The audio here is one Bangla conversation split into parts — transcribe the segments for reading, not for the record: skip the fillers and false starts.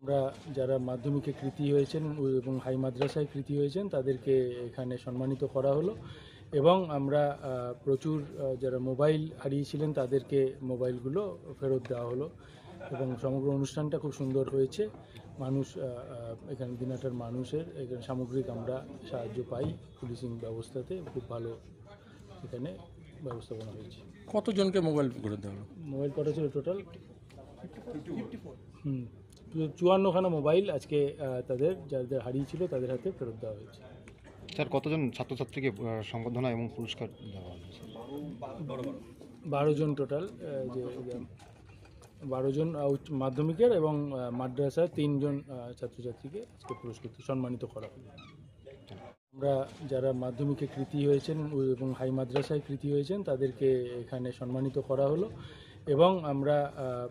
আমরা যারা মাধ্যমিকে কৃতী হয়েছেন এবং হাই মাদ্রাসায় কৃতী হয়েছেন তাদেরকে এখানে সম্মানিত করা হলো এবং আমরা প্রচুর যারা মোবাইল হারিয়েছিলেন তাদেরকে মোবাইলগুলো ফেরত দেওয়া হলো এবং সমগ্র অনুষ্ঠানটা খুব সুন্দর হয়েছে। মানুষ এখানে দিনাটার মানুষের এখানে সামগ্রিক আমরা সাহায্য পাই, পুলিশিং ব্যবস্থাতে খুব ভালো এখানে ব্যবস্থাপনা হয়েছে। কতজনকে মোবাইল করে দেওয়া হলো? মোবাইল কটা ছিল টোটাল? 54খানা মোবাইল আজকে তাদের যাদের হারিয়েছিল তাদের হাতে ফেরত দেওয়া হয়েছে। স্যার, কতজন ছাত্রছাত্রীকে সংবর্ধনা এবং পুরস্কার দেওয়া হয়েছে? 12 জন টোটাল, যে 12 জন মাধ্যমিকের এবং মাদ্রাসার 3 জন ছাত্রছাত্রীকে আজকে পুরস্কৃত সম্মানিত করা হলো। আমরা যারা মাধ্যমিকে কৃতী হয়েছেন এবং হাই মাদ্রাসায় কৃতী হয়েছেন তাদেরকে এখানে সম্মানিত করা হলো এবং আমরা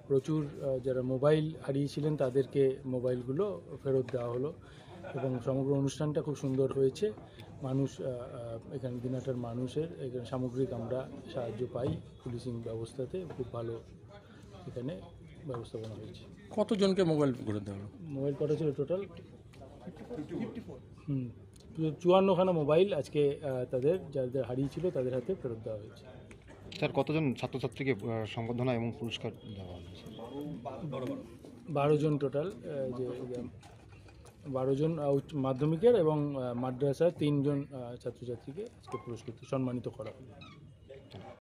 প্রচুর যারা মোবাইল হারিয়েছিলেন তাদেরকে মোবাইলগুলো ফেরত দেওয়া হলো এবং সমগ্র অনুষ্ঠানটা খুব সুন্দর হয়েছে। মানুষ এখানে দিনাটার মানুষের এখানে সামগ্রিক আমরা সাহায্য পাই, পুলিশিং ব্যবস্থাতে খুব ভালো এখানে ব্যবস্থাপনা হয়েছে। কতজনকে মোবাইল করে দেওয়া হলো? মোবাইল কটা ছিল টোটাল? 54খানা মোবাইল আজকে তাদের যাদের হারিয়েছিল তাদের হাতে ফেরত দেওয়া হয়েছে। স্যার, কতজন ছাত্রছাত্রীকে সংবর্ধনা এবং পুরস্কার দেওয়া হয়েছে? 12 জন টোটাল, যে 12 জন মাধ্যমিকের এবং মাদ্রাসার 3 জন ছাত্রছাত্রীকে আজকে পুরস্কৃত সম্মানিত করা হলো।